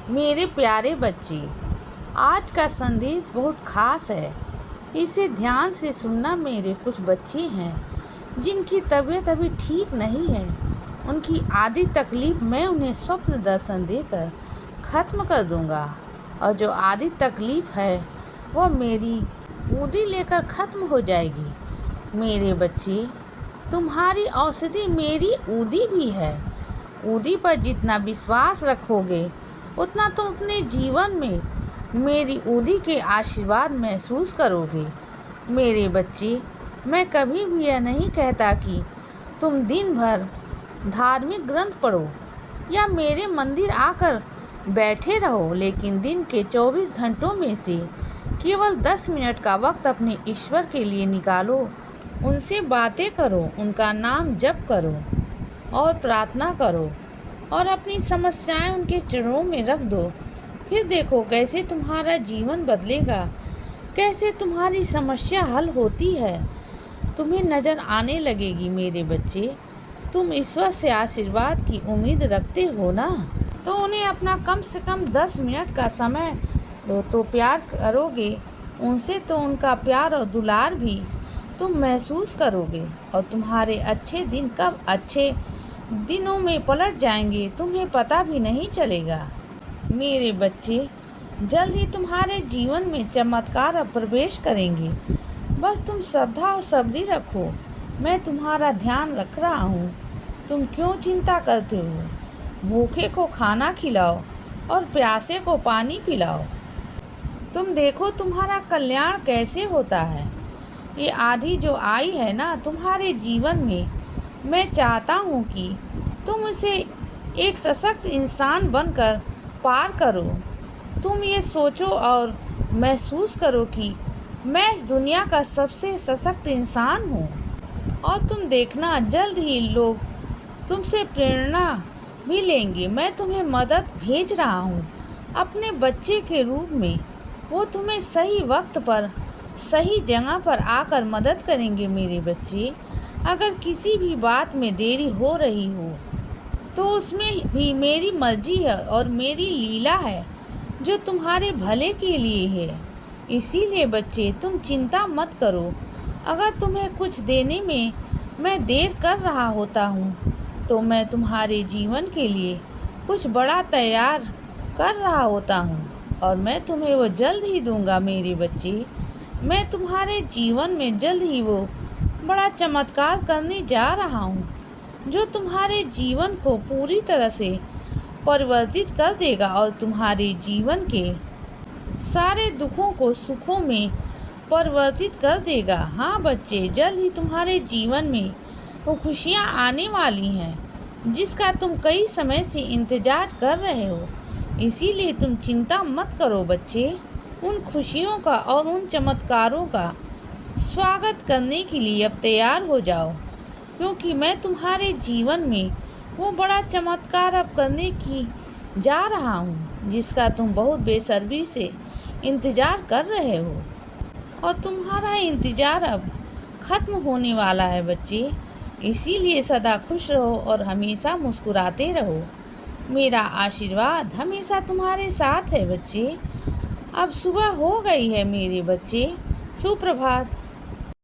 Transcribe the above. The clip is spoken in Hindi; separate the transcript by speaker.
Speaker 1: मेरे प्यारे बच्चे, आज का संदेश बहुत खास है। इसे ध्यान से सुनना। मेरे कुछ बच्चे हैं जिनकी तबीयत अभी ठीक नहीं है। उनकी आधी तकलीफ़ मैं उन्हें स्वप्न दर्शन देकर ख़त्म कर दूंगा, और जो आधी तकलीफ़ है वह मेरी ऊदी लेकर ख़त्म हो जाएगी। मेरे बच्चे, तुम्हारी औषधि मेरी ऊदी भी है। ऊदी पर जितना विश्वास रखोगे उतना तुम अपने जीवन में मेरी ऊदी के आशीर्वाद महसूस करोगे। मेरे बच्चे, मैं कभी भी यह नहीं कहता कि तुम दिन भर धार्मिक ग्रंथ पढ़ो या मेरे मंदिर आकर बैठे रहो, लेकिन दिन के 24 घंटों में से केवल 10 मिनट का वक्त अपने ईश्वर के लिए निकालो। उनसे बातें करो, उनका नाम जप करो और प्रार्थना करो, और अपनी समस्याएं उनके चरणों में रख दो। फिर देखो कैसे तुम्हारा जीवन बदलेगा, कैसे तुम्हारी समस्या हल होती है, तुम्हें नज़र आने लगेगी। मेरे बच्चे, तुम ईश्वर से आशीर्वाद की उम्मीद रखते हो ना, तो उन्हें अपना कम से कम 10 मिनट का समय दो तो प्यार करोगे उनसे, तो उनका प्यार और दुलार भी तुम महसूस करोगे, और तुम्हारे अच्छे दिन कब अच्छे दिनों में पलट जाएंगे तुम्हें पता भी नहीं चलेगा। मेरे बच्चे, जल्द ही तुम्हारे जीवन में चमत्कार अब प्रवेश करेंगे। बस तुम श्रद्धा और सब्री रखो। मैं तुम्हारा ध्यान रख रहा हूँ। तुम क्यों चिंता करते हो? भूखे को खाना खिलाओ और प्यासे को पानी पिलाओ। तुम देखो तुम्हारा कल्याण कैसे होता है। ये आधी जो आई है ना तुम्हारे जीवन में, मैं चाहता हूँ कि तुम इसे एक सशक्त इंसान बनकर पार करो। तुम ये सोचो और महसूस करो कि मैं इस दुनिया का सबसे सशक्त इंसान हूँ, और तुम देखना जल्द ही लोग तुमसे प्रेरणा भी लेंगे। मैं तुम्हें मदद भेज रहा हूँ अपने बच्चे के रूप में। वो तुम्हें सही वक्त पर सही जगह पर आकर मदद करेंगे। मेरे बच्चे, अगर किसी भी बात में देरी हो रही हो तो उसमें भी मेरी मर्जी है और मेरी लीला है जो तुम्हारे भले के लिए है। इसीलिए बच्चे, तुम चिंता मत करो। अगर तुम्हें कुछ देने में मैं देर कर रहा होता हूँ तो मैं तुम्हारे जीवन के लिए कुछ बड़ा तैयार कर रहा होता हूँ, और मैं तुम्हें वो जल्द ही दूंगा। मेरे बच्चे, मैं तुम्हारे जीवन में जल्द ही वो बड़ा चमत्कार करने जा रहा हूँ जो तुम्हारे जीवन को पूरी तरह से परिवर्तित कर देगा और तुम्हारे जीवन के सारे दुखों को सुखों में परिवर्तित कर देगा। हाँ बच्चे, जल्द ही तुम्हारे जीवन में वो खुशियाँ आने वाली हैं जिसका तुम कई समय से इंतजार कर रहे हो। इसीलिए तुम चिंता मत करो बच्चे। उन खुशियों का और उन चमत्कारों का स्वागत करने के लिए अब तैयार हो जाओ, क्योंकि मैं तुम्हारे जीवन में वो बड़ा चमत्कार अब करने की जा रहा हूँ जिसका तुम बहुत बेसब्री से इंतज़ार कर रहे हो, और तुम्हारा इंतज़ार अब ख़त्म होने वाला है बच्चे। इसीलिए सदा खुश रहो और हमेशा मुस्कुराते रहो। मेरा आशीर्वाद हमेशा तुम्हारे साथ है बच्चे। अब सुबह हो गई है मेरे बच्चे। सुप्रभात।